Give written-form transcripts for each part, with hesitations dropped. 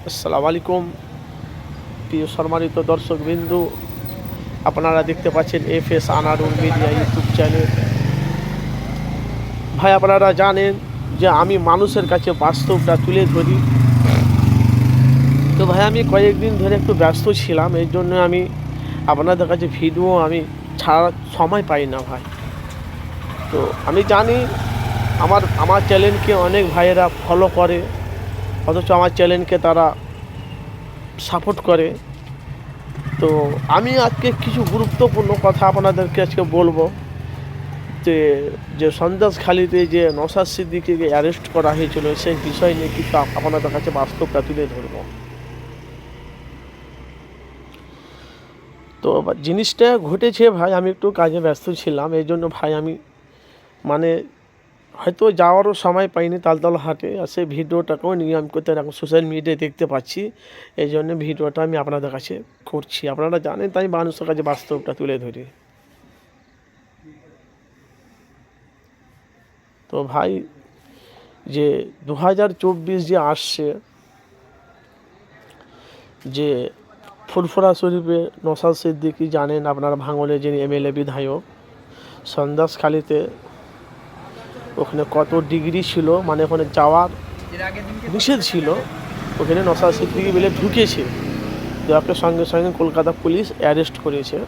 আসসালামু আলাইকুম প্রিয় সম্মানিত দর্শকবৃন্দু, আপনারা দেখতে পাচ্ছেন FS Anarul media YouTube channel. ভাই, আপনারা জানেন যে আমি মানুষের কাছে বাস্তবটা তুলে ধরি। তো ভাই, আমি কয়েকদিন ধরে একটু ব্যস্ত ছিলাম, এই জন্য আমি আপনাদের কাছে ভিডিও ছাড়ার সময় পাই না ভাই। তো আমি জানি আমার চ্যানেলকে অনেক ভাইয়েরা ফলো করে, অথচ আমার চ্যানেলকে তারা সাপোর্ট করে। তো আমি আজকে কিছু গুরুত্বপূর্ণ কথা আপনাদেরকে আজকে বলবো যে যে সন্দেশখালিতে যে নওশাদ সিদ্দিকীকে অ্যারেস্ট করা হয়েছিল সেই বিষয় নিয়ে কিছু আপনাদের কাছে বাস্তবটা তুলে ধরবো। তো জিনিসটা ঘটেছে ভাই, আমি একটু কাজে ব্যস্ত ছিলাম, এই জন্য ভাই আমি হয়তো যাওয়ারও সময় পাইনি তালতলা হাটে, আর সেই ভিডিওটাকেও নিয়ে আমি করতে এখন সোশ্যাল মিডিয়ায় দেখতে পাচ্ছি। এই জন্য ভিডিওটা আমি আপনাদের কাছে করছি। আপনারা জানেন তাই মানুষের কাছে বাস্তবটা তুলে ধরি। তো ভাই, যে 2024 যে আসছে, যে ফুরফুরা শরীফে নওশাদ সিদ্দিকী জানেন আপনারা, ভাঙলে যিনি এমএলএ বিধায়ক, সন্দেশখালিতে ওখানে কত ডিগ্রি ছিল, ওখানে যাওয়ার নিষেধ ছিল। ওখানে নওশাদ সিদ্দিকী বলে ঢুকেছে, যাকে সঙ্গে সঙ্গে কলকাতা পুলিশ অ্যারেস্ট করেছে।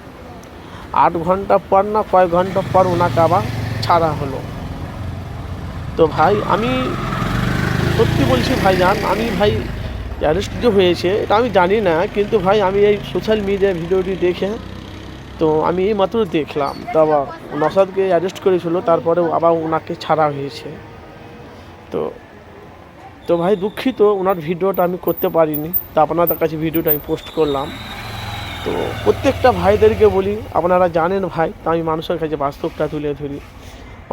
8 ঘন্টা পর না কয়েক ঘন্টা পর ওনাকে আবার ছাড়া হলো। তো ভাই, আমি সত্যি বলছি ভাইজান, আমি ভাই অ্যারেস্ট যে হয়েছে এটা আমি জানি না, কিন্তু ভাই আমি এই সোশ্যাল মিডিয়ায় ভিডিওটি দেখে তো আমি এই মাত্র দেখলাম। তো আবার নওশাদকে অ্যারেস্ট করেছিল, তারপরে আবার ওনাকে ছাড়া হয়েছে। তো তো ভাই দুঃখিত, ওনার ভিডিওটা আমি করতে পারিনি, তা আপনাদের কাছে ভিডিওটা আমি পোস্ট করলাম। তো প্রত্যেকটা ভাইদেরকে বলি, আপনারা জানেন ভাই, তা আমি মানুষের কাছে বাস্তবটা তুলে ধরি।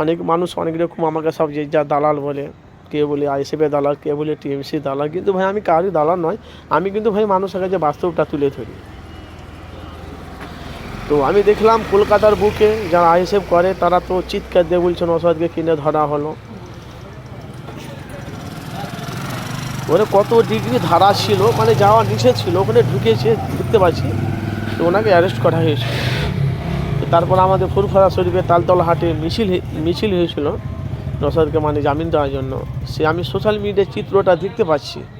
অনেক মানুষ অনেক রকম আমাকে সব যে যা দালাল বলে, কে বলে আইএসএফের দালাল, কে বলে টিএমসি দালাল, কিন্তু ভাই আমি কারোর দালাল নয়। আমি কিন্তু ভাই মানুষের কাছে বাস্তবটা তুলে ধরি। তো আমি দেখলাম কলকাতার বুকে যারা আইএসএফ করে তারা তো চিৎকার দিয়ে বলছে নওশাদকে কিনে ধরা হলো। ওখানে কত ডিগ্রি ধারা ছিল, যাওয়া নিষেধ ছিল, ওখানে ঢুকেছে দেখতে পাচ্ছি। তো ওনাকে অ্যারেস্ট করা হয়েছে। তারপর আমাদের ফুরফুরা শরীফের তালতলা হাটে মিছিল হয়েছিল নওশাদকে জামিন দেওয়ার জন্য। সে আমি সোশ্যাল মিডিয়ায় চিত্রটা দেখতে পাচ্ছি।